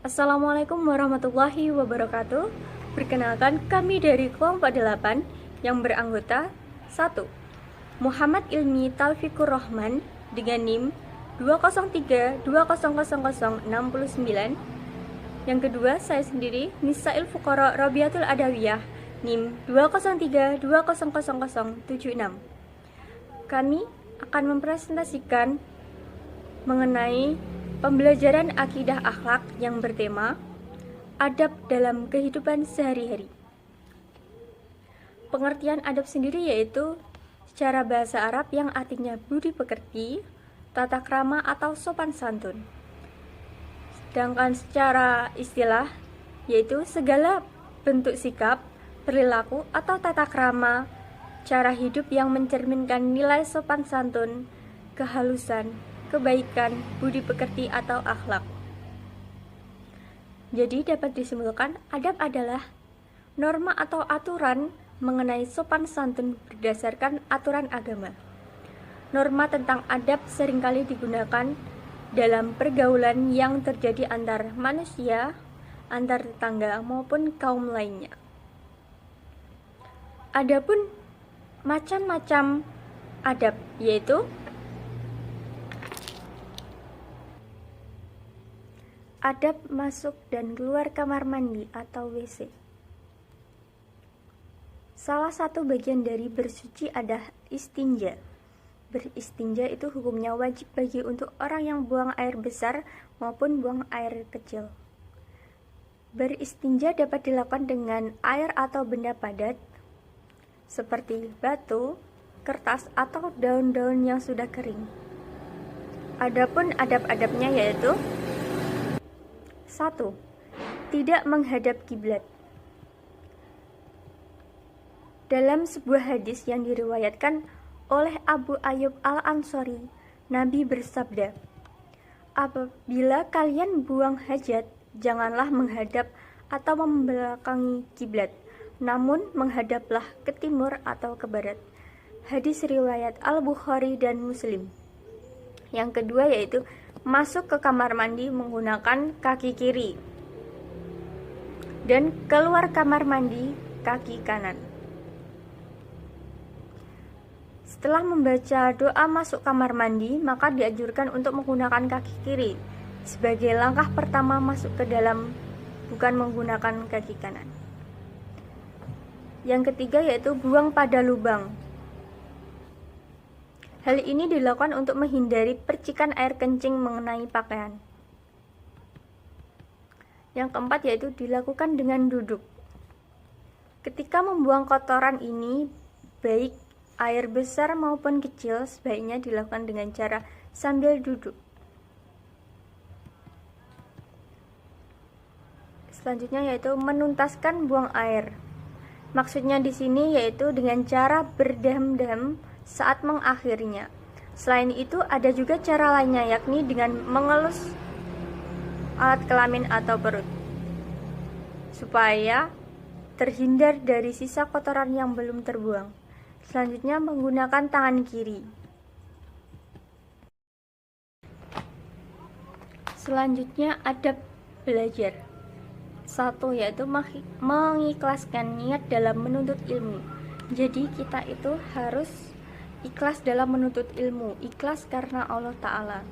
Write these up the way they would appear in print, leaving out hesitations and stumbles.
Assalamualaikum warahmatullahi wabarakatuh. Perkenalkan, kami dari kelompok 8 yang beranggota 1. Muhammad Ilmi Taufikur Rahman dengan NIM 203200069. Yang kedua, saya sendiri Nisail Fuqara Rabiatul Adawiyah NIM 203200076. Kami akan mempresentasikan mengenai pembelajaran akidah akhlak yang bertema adab dalam kehidupan sehari-hari. Pengertian adab sendiri yaitu secara bahasa Arab yang artinya budi pekerti, tata krama atau sopan santun. Sedangkan secara istilah yaitu segala bentuk sikap, perilaku atau tata krama, cara hidup yang mencerminkan nilai sopan santun, kehalusan, kebaikan, budi pekerti atau akhlak. Jadi dapat disimpulkan, adab adalah norma atau aturan mengenai sopan santun berdasarkan aturan agama. Norma tentang adab seringkali digunakan dalam pergaulan yang terjadi antar manusia, antar tetangga maupun kaum lainnya. Adapun macam-macam adab yaitu adab masuk dan keluar kamar mandi atau WC. Salah satu bagian dari bersuci adalah istinja. Beristinja itu hukumnya wajib bagi untuk orang yang buang air besar maupun buang air kecil. Beristinja dapat dilakukan dengan air atau benda padat seperti batu, kertas atau daun-daun yang sudah kering. Adapun adab-adabnya yaitu 1. Tidak menghadap kiblat. Dalam sebuah hadis yang diriwayatkan oleh Abu Ayyub Al-Ansari, Nabi bersabda, "Apabila kalian buang hajat, janganlah menghadap atau membelakangi kiblat, namun menghadaplah ke timur atau ke barat." Hadis riwayat Al-Bukhari dan Muslim. Yang kedua yaitu masuk ke kamar mandi menggunakan kaki kiri dan keluar kamar mandi kaki kanan. Setelah membaca doa masuk kamar mandi, maka dianjurkan untuk menggunakan kaki kiri sebagai langkah pertama masuk ke dalam, bukan menggunakan kaki kanan. Yang ketiga yaitu buang pada lubang. Hal ini dilakukan untuk menghindari percikan air kencing mengenai pakaian. Yang keempat yaitu dilakukan dengan duduk. Ketika membuang kotoran ini, baik air besar maupun kecil, sebaiknya dilakukan dengan cara sambil duduk. Selanjutnya yaitu menuntaskan buang air. Maksudnya di sini yaitu dengan cara berdaham-daham saat mengakhirinya. Selain itu ada juga cara lainnya, yakni dengan mengelus alat kelamin atau perut supaya terhindar dari sisa kotoran yang belum terbuang. Selanjutnya menggunakan tangan kiri. Selanjutnya adab belajar. 1 yaitu mengikhlaskan niat dalam menuntut ilmu. Jadi kita itu harus ikhlas dalam menuntut ilmu, ikhlas karena Allah Ta'ala.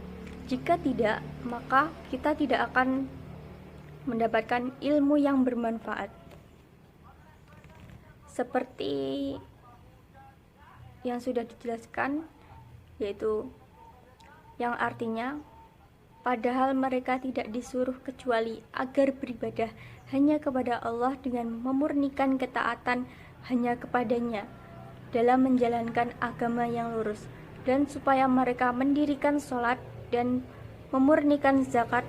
Jika tidak, maka kita tidak akan mendapatkan ilmu yang bermanfaat. Seperti yang sudah dijelaskan, yaitu yang artinya, padahal mereka tidak disuruh kecuali agar beribadah hanya kepada Allah dengan memurnikan ketaatan hanya kepadanya dalam menjalankan agama yang lurus, dan supaya mereka mendirikan sholat dan memurnikan zakat,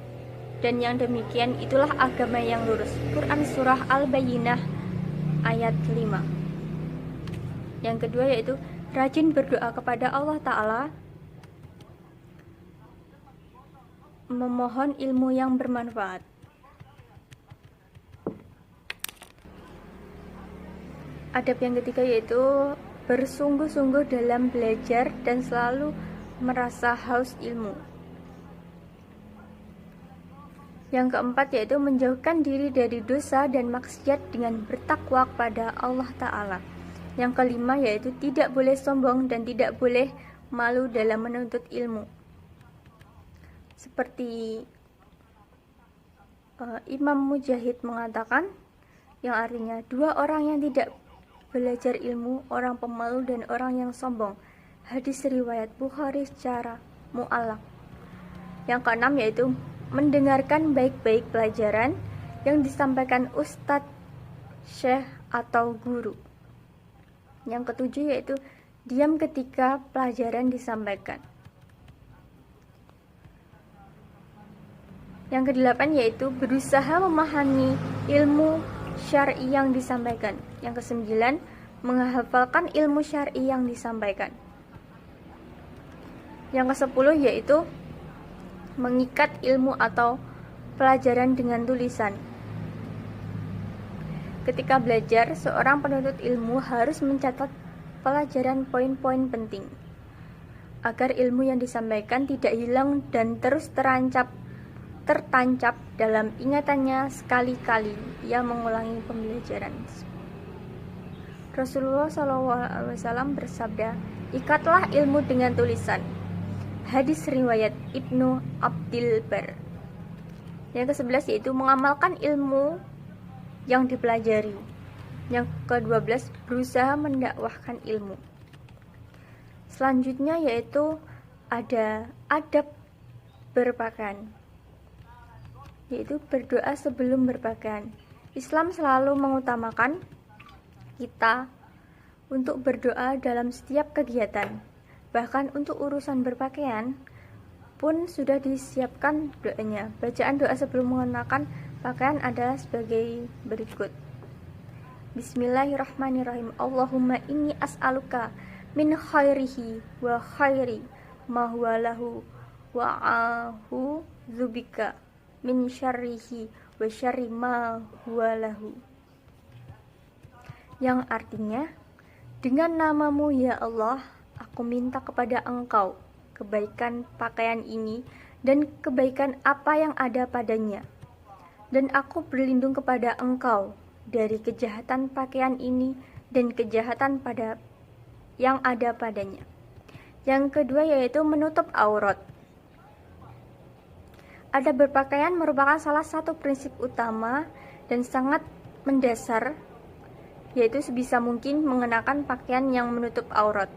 dan yang demikian itulah agama yang lurus. Quran Surah Al-Bayyinah ayat 5. Yang kedua yaitu rajin berdoa kepada Allah Ta'ala, memohon ilmu yang bermanfaat. Adab yang ketiga yaitu bersungguh-sungguh dalam belajar dan selalu merasa haus ilmu. Yang keempat yaitu menjauhkan diri dari dosa dan maksiat dengan bertakwa kepada Allah Ta'ala. Yang kelima yaitu tidak boleh sombong dan tidak boleh malu dalam menuntut ilmu. Seperti Imam Mujahid mengatakan, yang artinya dua orang yang tidak belajar ilmu, orang pemalu dan orang yang sombong. Hadis riwayat Bukhari secara mu'allaq. Yang keenam yaitu mendengarkan baik-baik pelajaran yang disampaikan ustadz, syekh atau guru. Yang ketujuh yaitu diam ketika pelajaran disampaikan. Yang kedelapan yaitu berusaha memahami ilmu syar'i yang disampaikan. Yang kesembilan menghafalkan ilmu syar'i yang disampaikan. Yang kesepuluh yaitu mengikat ilmu atau pelajaran dengan tulisan. Ketika belajar, seorang penuntut ilmu harus mencatat pelajaran poin-poin penting agar ilmu yang disampaikan tidak hilang dan terus tertancap dalam ingatannya sekali-kali ia mengulangi pembelajaran. Rasulullah SAW bersabda, "Ikatlah ilmu dengan tulisan." Hadis riwayat Ibnu Abdil Bar. Yang ke-11 yaitu mengamalkan ilmu yang dipelajari. Yang ke-12 berusaha mendakwahkan ilmu. Selanjutnya yaitu ada adab berpakaian, yaitu berdoa sebelum berpakaian. Islam selalu mengutamakan kita untuk berdoa dalam setiap kegiatan. Bahkan untuk urusan berpakaian pun sudah disiapkan doanya. Bacaan doa sebelum mengenakan pakaian adalah sebagai berikut. Bismillahirrahmanirrahim. Allahumma inni as'aluka min khairihi wa khairi ma huwa lahu wa a'udzu zubika min syarrihi wa syarri ma huwa lahu. Yang artinya, dengan namamu ya Allah, aku minta kepada Engkau kebaikan pakaian ini dan kebaikan apa yang ada padanya. Dan aku berlindung kepada Engkau dari kejahatan pakaian ini dan kejahatan pada yang ada padanya. Yang kedua yaitu menutup aurat. Adab berpakaian merupakan salah satu prinsip utama dan sangat mendasar, yaitu sebisa mungkin mengenakan pakaian yang menutup aurat.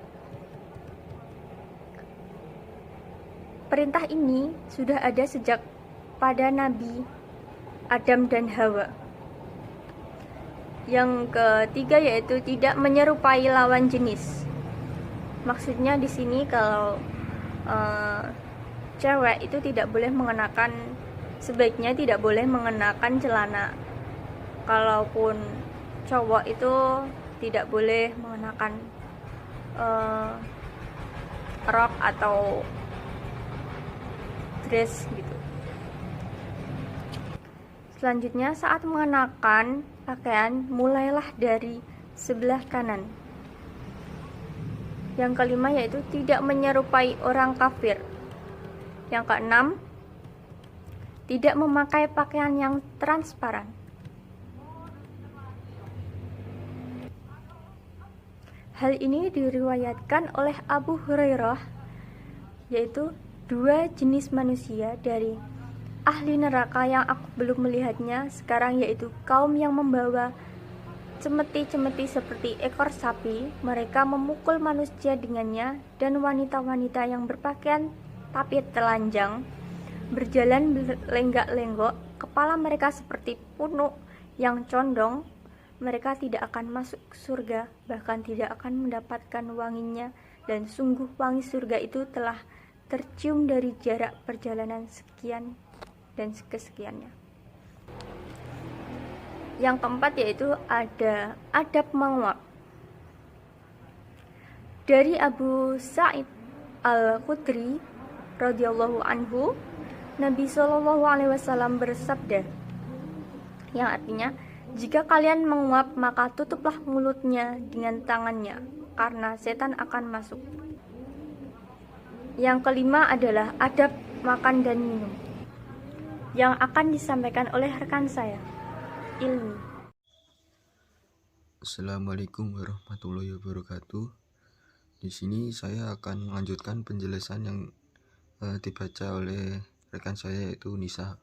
Perintah ini sudah ada sejak pada Nabi Adam dan Hawa. Yang ketiga yaitu tidak menyerupai lawan jenis. Maksudnya di sini kalau cewek itu tidak boleh mengenakan, sebaiknya tidak boleh mengenakan celana. Kalaupun cowok itu tidak boleh mengenakan rok atau dress gitu. Selanjutnya saat mengenakan pakaian mulailah dari sebelah kanan. Yang kelima yaitu tidak menyerupai orang kafir. Yang keenam, tidak memakai pakaian yang transparan. Hal ini diriwayatkan oleh Abu Hurairah, yaitu dua jenis manusia dari ahli neraka yang aku belum melihatnya sekarang, yaitu kaum yang membawa cemeti-cemeti seperti ekor sapi. Mereka memukul manusia dengannya, dan wanita-wanita yang berpakaian tapi telanjang berjalan lenggak-lenggok, kepala mereka seperti punuk yang condong. Mereka tidak akan masuk surga, bahkan tidak akan mendapatkan wanginya, dan sungguh wangi surga itu telah tercium dari jarak perjalanan sekian dan kesekiannya. Yang keempat yaitu ada adab menguap. Dari Abu Sa'id Al-Khudri radhiyallahu anhu, Nabi SAW bersabda, yang artinya, jika kalian menguap maka tutuplah mulutnya dengan tangannya, karena setan akan masuk. Yang kelima adalah adab makan dan minum. yang akan disampaikan oleh rekan saya, Ilmi. Assalamualaikum warahmatullahi wabarakatuh. Di sini saya akan melanjutkan penjelasan yang dibaca oleh rekan saya, yaitu Nisa.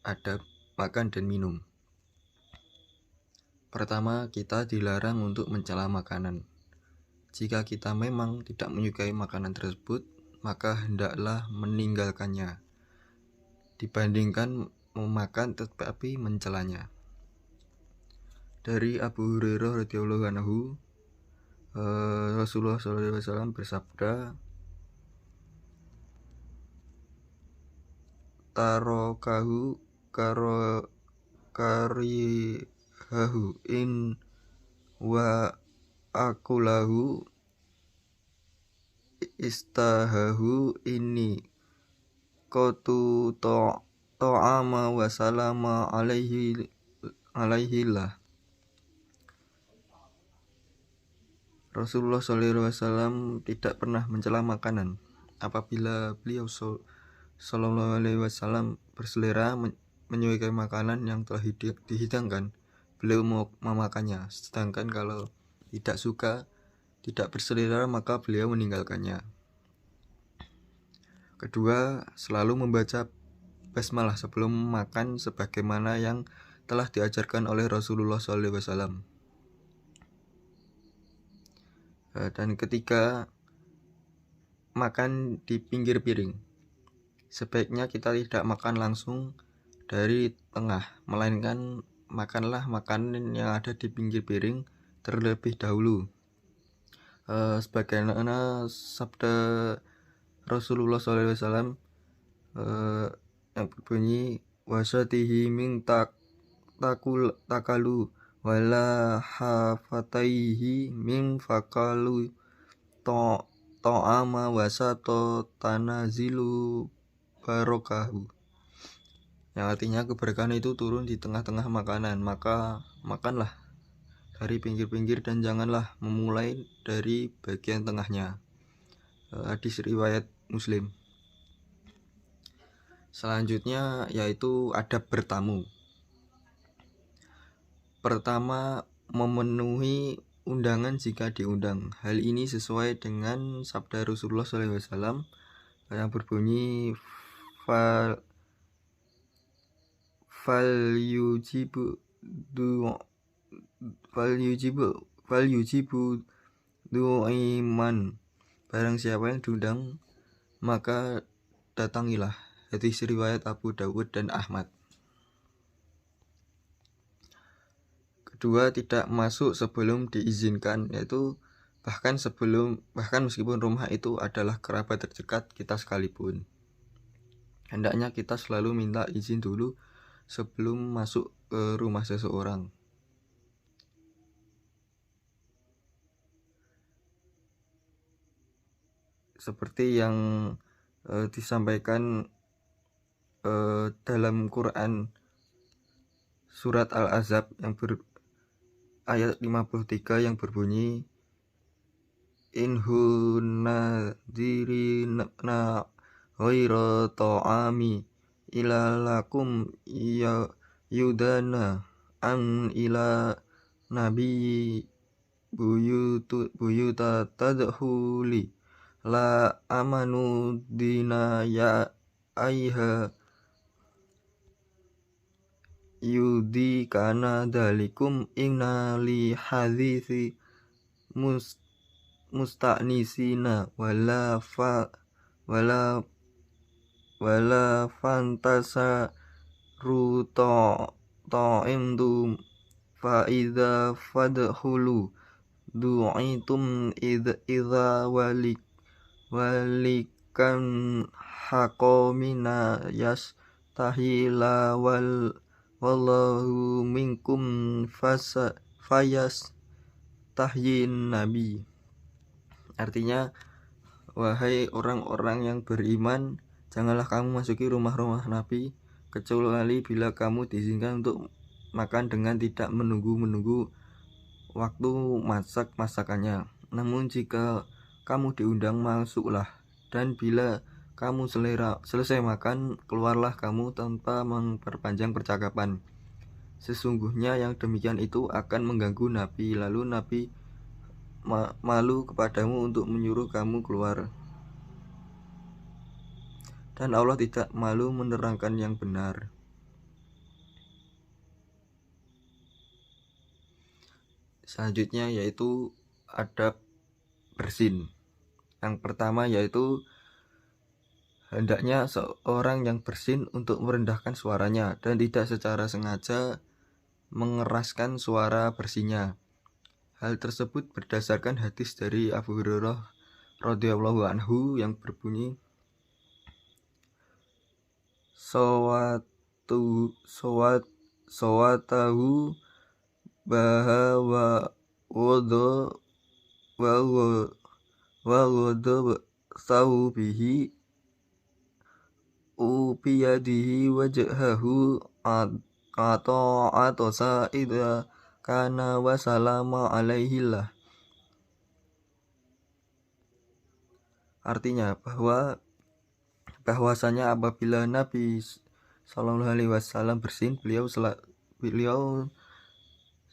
Adab makan dan minum. Pertama, kita dilarang untuk mencela makanan. Jika kita memang tidak menyukai makanan tersebut, maka hendaklah meninggalkannya dibandingkan memakan tetapi mencelanya. Dari Abu Hurairah radhiyallahu anhu, Rasulullah SAW bersabda, tarokahu karihahu in wa akulahu istahahu ini kotu ta'ama wa salama alaihi lah. Rasulullah SAW tidak pernah mencela makanan. Apabila beliau Sallallahu Alaihi Wasallam berselera menyukai makanan yang telah dihidangkan, beliau mau memakannya. Sedangkan kalau tidak suka, tidak berselera, maka beliau meninggalkannya. Kedua, selalu membaca basmalah sebelum makan sebagaimana yang telah diajarkan oleh Rasulullah SAW. Dan ketiga, makan di pinggir piring. Sebaiknya kita tidak makan langsung dari tengah, melainkan makanlah makanan yang ada di pinggir piring terlebih dahulu. Sebagaimana sabda Rasulullah SAW yang berbunyi, wasatihi min takalu wala hafataihi min fakalu ta'ama wasato tanazilu barokahu, yang artinya keberkahan itu turun di tengah-tengah makanan, maka makanlah dari pinggir-pinggir dan janganlah memulai dari bagian tengahnya. Hadis riwayat Muslim. Selanjutnya yaitu adab bertamu. Pertama, memenuhi undangan jika diundang. Hal ini sesuai dengan sabda Rasulullah SAW yang berbunyi, fal yujibu du'iman. Barang siapa yang diundang, maka datangilah. Hadis riwayat Abu Dawud dan Ahmad. Kedua, tidak masuk sebelum diizinkan, yaitu bahkan meskipun rumah itu adalah kerabat terdekat kita sekalipun. Hendaknya kita selalu minta izin dulu sebelum masuk ke rumah seseorang. Seperti yang disampaikan dalam Quran surat Al-Ahzab yang ayat 53 yang berbunyi, inhunna dirina ghaira ta'ami ilalakum yudana an ila nabi buyuta tadhuli la amanu dina ya aiha yudi kana dalikum inna li hadithi musta'nisina wala fantasa ta'imdum fa idza fadhulu du'itum idza walikan haqomina yastahila wallahu minkum fayas tahyin nabi. Artinya, wahai orang-orang yang beriman, janganlah kamu masuki rumah-rumah Nabi kecuali bila kamu diizinkan untuk makan dengan tidak menunggu waktu masakannya. Namun jika kamu diundang, masuklah, dan bila kamu selesai makan, keluarlah kamu tanpa memperpanjang percakapan. Sesungguhnya yang demikian itu akan mengganggu Nabi, lalu Nabi malu kepadamu untuk menyuruh kamu keluar. Dan Allah tidak malu menerangkan yang benar. Selanjutnya yaitu adab bersin. Yang pertama yaitu hendaknya seorang yang bersin untuk merendahkan suaranya dan tidak secara sengaja mengeraskan suara bersinnya. Hal tersebut berdasarkan hadis dari Abu Hurairah radhiyallahu anhu yang berbunyi, sawatahu baha wa wado sahu bihi upiyadihi wajhahu atosa idha kana wasalama alaihillah. Artinya bahwasanya apabila Nabi Shallallahu Alaihi Wasallam bersin, beliau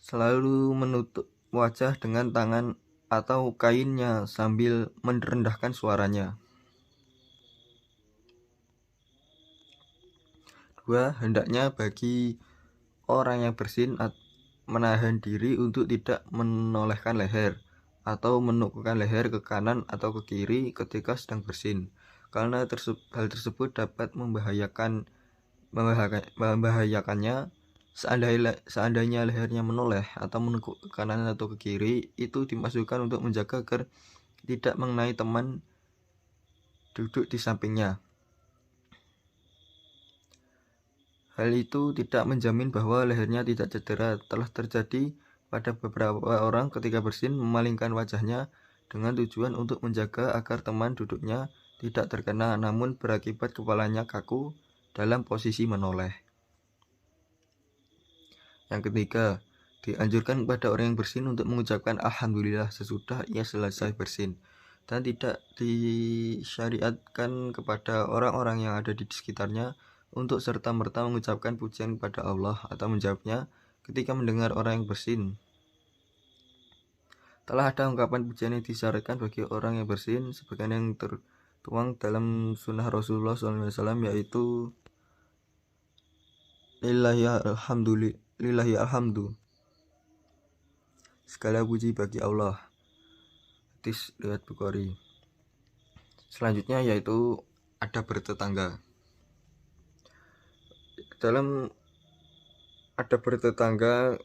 selalu menutup wajah dengan tangan atau kainnya sambil merendahkan suaranya. 2. Hendaknya bagi orang yang bersin menahan diri untuk tidak menolehkan leher atau menukukkan leher ke kanan atau ke kiri ketika sedang bersin, karena hal tersebut dapat membahayakannya. Seandainya lehernya menoleh atau menekuk ke kanan atau ke kiri, itu dimaksudkan untuk menjaga agar tidak mengenai teman duduk di sampingnya. Hal itu tidak menjamin bahwa lehernya tidak cedera. Telah terjadi pada beberapa orang ketika bersin memalingkan wajahnya dengan tujuan untuk menjaga agar teman duduknya tidak terkena, namun berakibat kepalanya kaku dalam posisi menoleh. Yang ketiga, dianjurkan kepada orang yang bersin untuk mengucapkan alhamdulillah sesudah ia selesai bersin, dan tidak disyariatkan kepada orang-orang yang ada di sekitarnya untuk serta-merta mengucapkan pujian kepada Allah atau menjawabnya ketika mendengar orang yang bersin. Telah ada ungkapan pujian yang disyaratkan bagi orang yang bersin sebagian yang tertuang dalam sunnah Rasulullah SAW, yaitu lillahi alhamdu, segala puji bagi Allah. Hadis riwayat Bukhari. Selanjutnya yaitu adab bertetangga. Dalam adab bertetangga,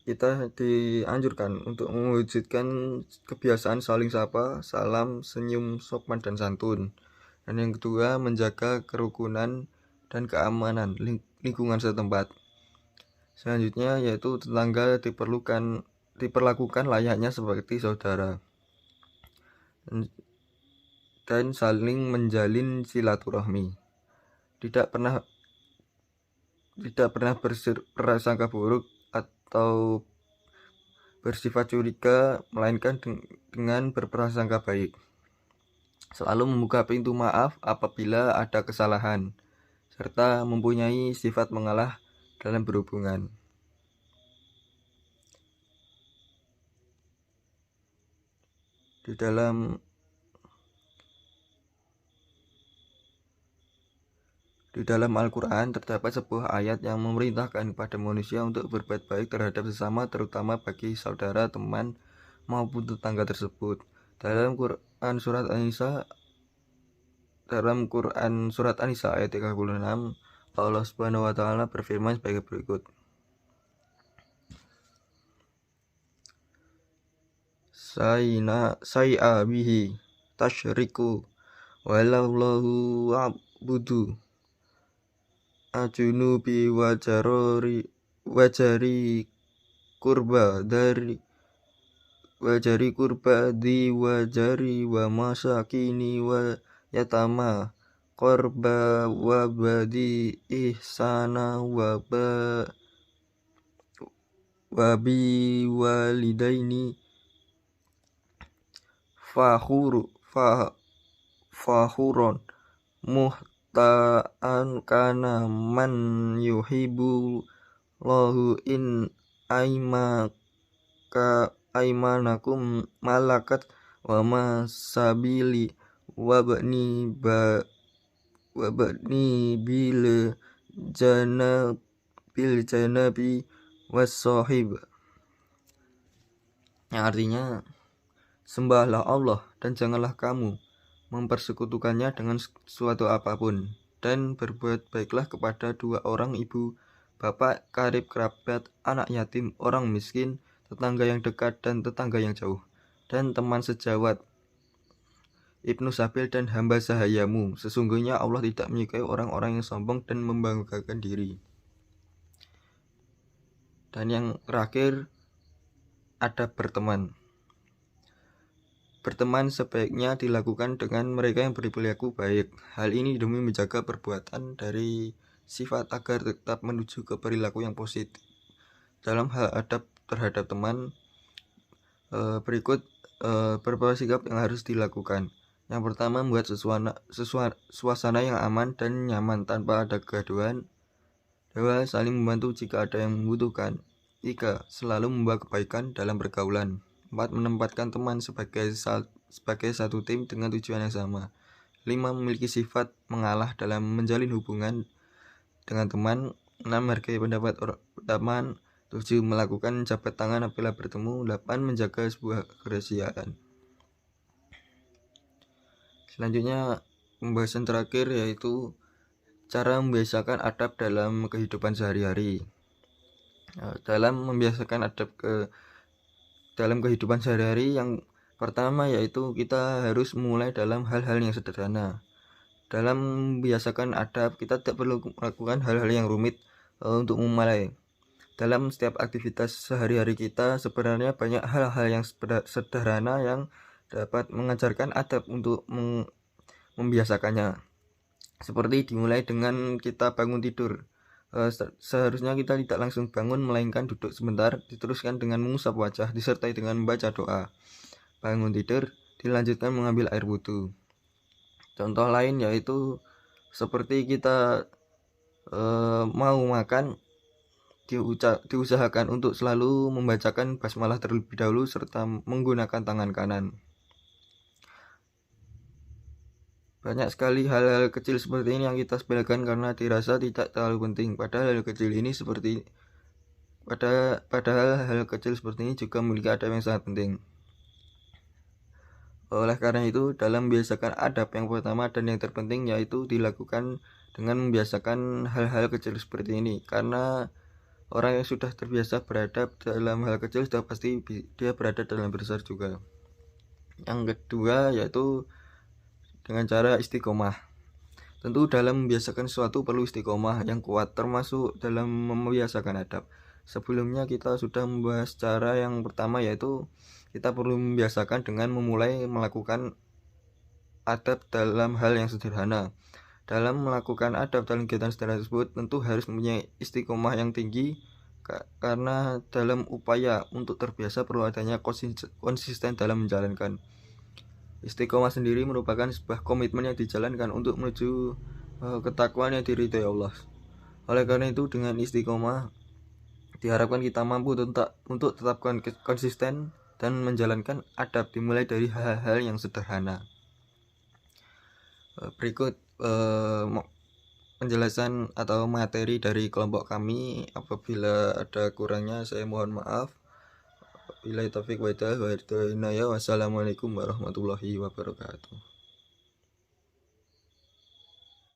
kita dianjurkan untuk mewujudkan kebiasaan saling sapa, salam, senyum, sopan dan santun. Dan yang kedua, menjaga kerukunan dan keamanan lingkungan setempat. Selanjutnya yaitu tetangga diperlakukan layaknya seperti saudara dan saling menjalin silaturahmi. Tidak pernah berprasangka buruk atau bersifat curiga, melainkan dengan berprasangka baik. Selalu membuka pintu maaf apabila ada kesalahan, serta mempunyai sifat mengalah dalam berhubungan. Di dalam Al-Quran terdapat sebuah ayat yang memerintahkan kepada manusia untuk berbuat baik terhadap sesama, terutama bagi saudara, teman, maupun tetangga tersebut. Dalam Quran Surat An-Nisa ayat 36, Allah Subhanahu wa Ta'ala berfirman sebagai berikut. Say'a bihi tasyriku walaulahu wa'budu ajunubi wajari kurba di wajari wa masakini wa yatama korba wa badi ihsana wa bi walidaini fakhuron muhta'an kana man yuhibbu lahu in aimanakum malakat wa ma sabili wabni bil janabi wasohib, yang artinya sembahlah Allah dan janganlah kamu mempersekutukannya dengan suatu apapun, dan berbuat baiklah kepada dua orang ibu, bapak, karib kerabat, anak yatim, orang miskin, tetangga yang dekat dan tetangga yang jauh, dan teman sejawat, ibnu sabil dan hamba sahayamu. Sesungguhnya Allah tidak menyukai orang-orang yang sombong dan membanggakan diri. Dan yang terakhir, adab berteman. Berteman sebaiknya dilakukan dengan mereka yang berperilaku baik. Hal ini demi menjaga perbuatan dari sifat agar tetap menuju ke perilaku yang positif. Dalam hal adab terhadap teman, berikut beberapa sikap yang harus dilakukan. Yang pertama, membuat suasana yang aman dan nyaman tanpa ada kegaduhan. 2. Saling membantu jika ada yang membutuhkan. 3. Selalu membawa kebaikan dalam pergaulan. 4. Menempatkan teman sebagai satu tim dengan tujuan yang sama. 5. Memiliki sifat mengalah dalam menjalin hubungan dengan teman. 6. Menghargai pendapat teman. 7. Melakukan jabat tangan apabila bertemu. 8. Menjaga sebuah kerahasiaan. Selanjutnya, pembahasan terakhir yaitu cara membiasakan adab dalam kehidupan sehari-hari. Dalam membiasakan adab dalam kehidupan sehari-hari, yang pertama yaitu kita harus mulai dalam hal-hal yang sederhana. Dalam membiasakan adab, kita tidak perlu melakukan hal-hal yang rumit untuk memulai. Dalam setiap aktivitas sehari-hari kita, sebenarnya banyak hal-hal yang sederhana yang dapat mengajarkan adab untuk membiasakannya. Seperti dimulai dengan kita bangun tidur. Seharusnya kita tidak langsung bangun, melainkan duduk sebentar, diteruskan dengan mengusap wajah, disertai dengan membaca doa. Bangun tidur, dilanjutkan mengambil air wudhu. Contoh lain yaitu seperti kita mau makan, diusahakan untuk selalu membacakan basmalah terlebih dahulu serta menggunakan tangan kanan. Banyak sekali hal-hal kecil seperti ini yang kita sepelekan karena dirasa tidak terlalu penting. Padahal hal kecil ini juga memiliki adab yang sangat penting. Oleh karena itu, dalam membiasakan adab, yang pertama dan yang terpenting yaitu dilakukan dengan membiasakan hal-hal kecil seperti ini. Karena orang yang sudah terbiasa beradab dalam hal kecil sudah pasti dia berada dalam besar juga. Yang kedua yaitu dengan cara istiqomah. Tentu dalam membiasakan sesuatu perlu istiqomah yang kuat, termasuk dalam membiasakan adab. Sebelumnya kita sudah membahas cara yang pertama yaitu kita perlu membiasakan dengan memulai melakukan adab dalam hal yang sederhana. Dalam melakukan adab dalam kegiatan sederhana tersebut tentu harus mempunyai istiqomah yang tinggi, karena dalam upaya untuk terbiasa perlu adanya konsisten dalam menjalankan. Istiqomah sendiri merupakan sebuah komitmen yang dijalankan untuk menuju ketakwaan yang diridhoi Allah. Oleh karena itu, dengan istiqomah diharapkan kita mampu untuk tetap konsisten dan menjalankan adab dimulai dari hal-hal yang sederhana. Berikut penjelasan atau materi dari kelompok kami. Apabila ada kurangnya saya mohon maaf. Wassalamualaikum warahmatullahi wabarakatuh.